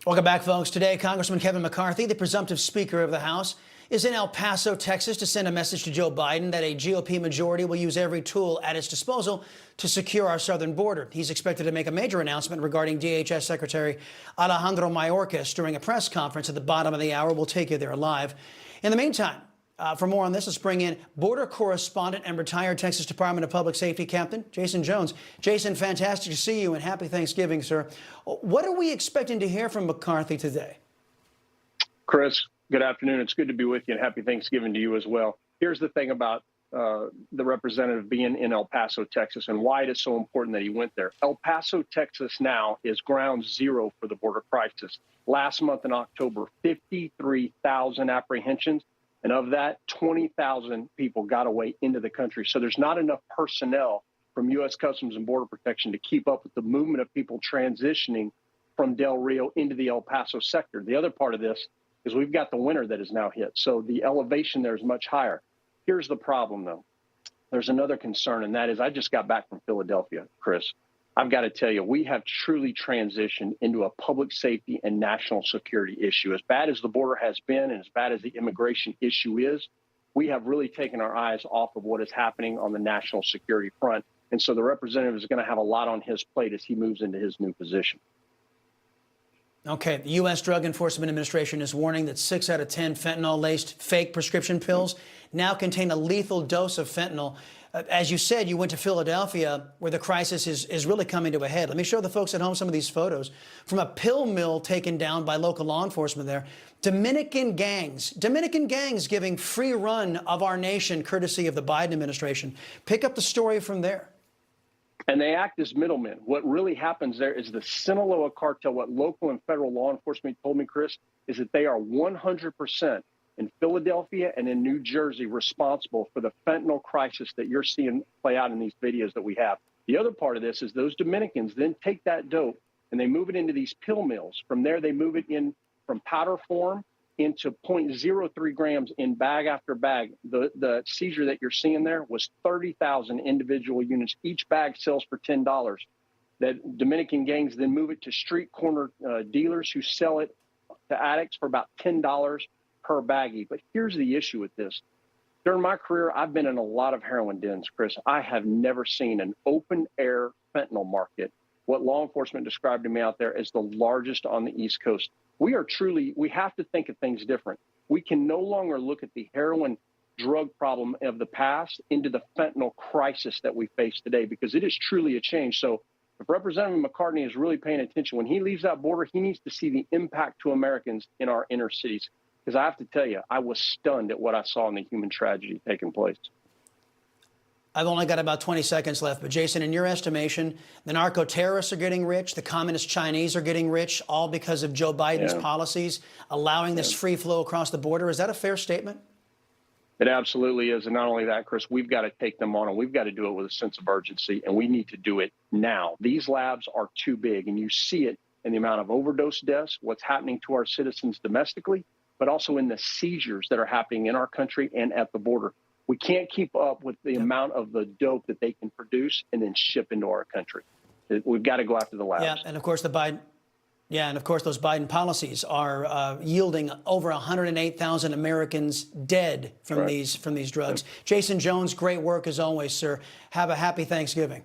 Welcome back, folks. Today, Congressman Kevin McCarthy, the presumptive Speaker of the House, is in El Paso, Texas, to send a message to Joe Biden that a GOP majority will use every tool at its disposal to secure our southern border. He's expected to make a major announcement regarding DHS Secretary Alejandro Mayorkas during a press conference at the bottom of the hour. We'll take you there live. In the meantime, for more on this, let's bring in border correspondent and retired Texas Department of Public Safety Captain Jaeson Jones. Jaeson, fantastic to see you, and happy Thanksgiving, sir. What are we expecting to hear from McCarthy today? Chris, good afternoon. It's good to be with you, and happy Thanksgiving to you as well. Here's the thing about the representative being in El Paso, Texas, and why it is so important that he went there. El Paso, Texas now is ground zero for the border crisis. Last month in October, 53,000 apprehensions. And of that, 20,000 people got away into the country. So there's not enough personnel from U.S. Customs and Border Protection to keep up with the movement of people transitioning from Del Rio into the El Paso sector. The other part of this is we've got the winter that is now hit. So the elevation there is much higher. Here's the problem, though. There's another concern, and that is I just got back from Philadelphia, Chris. I've got to tell you, we have truly transitioned into a public safety and national security issue. As bad as the border has been and as bad as the immigration issue is, we have really taken our eyes off of what is happening on the national security front. And so the representative is going to have a lot on his plate as he moves into his new position. Okay, the U.S. Drug Enforcement Administration is warning that 6 out of 10 fentanyl-laced fake prescription pills now contain a lethal dose of fentanyl. As you said, you went to Philadelphia, where the crisis is really coming to a head. Let me show the folks at home some of these photos from a pill mill taken down by local law enforcement there. Dominican gangs giving free run of our nation, courtesy of the Biden administration. Pick up the story from there. And they act as middlemen. What really happens there is the Sinaloa cartel. What local and federal law enforcement told me, Chris, is that they are 100% in Philadelphia and in New Jersey responsible for the fentanyl crisis that you're seeing play out in these videos that we have. The other part of this is those Dominicans then take that dope and they move it into these pill mills. From there, they move it in from powder form into 0.03 grams in bag after bag. The seizure that you're seeing there was 30,000 individual units. Each bag sells for $10. That Dominican gangs then move it to street corner dealers who sell it to addicts for about $10 per baggie. But here's the issue with this. During my career, I've been in a lot of heroin dens, Chris. I have never seen an open air fentanyl market, what law enforcement described to me out there as the largest on the East Coast. We have to think of things different. We can no longer look at the heroin drug problem of the past into the fentanyl crisis that we face today, because it is truly a change. So if Representative McCarthy is really paying attention, when he leaves that border, he needs to see the impact to Americans in our inner cities. Because I have to tell you, I was stunned at what I saw in the human tragedy taking place. I've only got about 20 seconds left, but Jaeson, in your estimation, the narco-terrorists are getting rich, the communist Chinese are getting rich, all because of Joe Biden's policies, allowing this free flow across the border. Is that a fair statement? It absolutely is. And not only that, Chris, we've got to take them on, and we've got to do it with a sense of urgency, and we need to do it now. These labs are too big, and you see it in the amount of overdose deaths, what's happening to our citizens domestically, but also in the seizures that are happening in our country and at the border. We can't keep up with the amount of the dope that they can produce and then ship into our country. We've got to go after the labs. Yeah, and of course those Biden policies are yielding over 108,000 Americans dead from these drugs. Jaeson Jones, great work as always, sir. Have a happy Thanksgiving.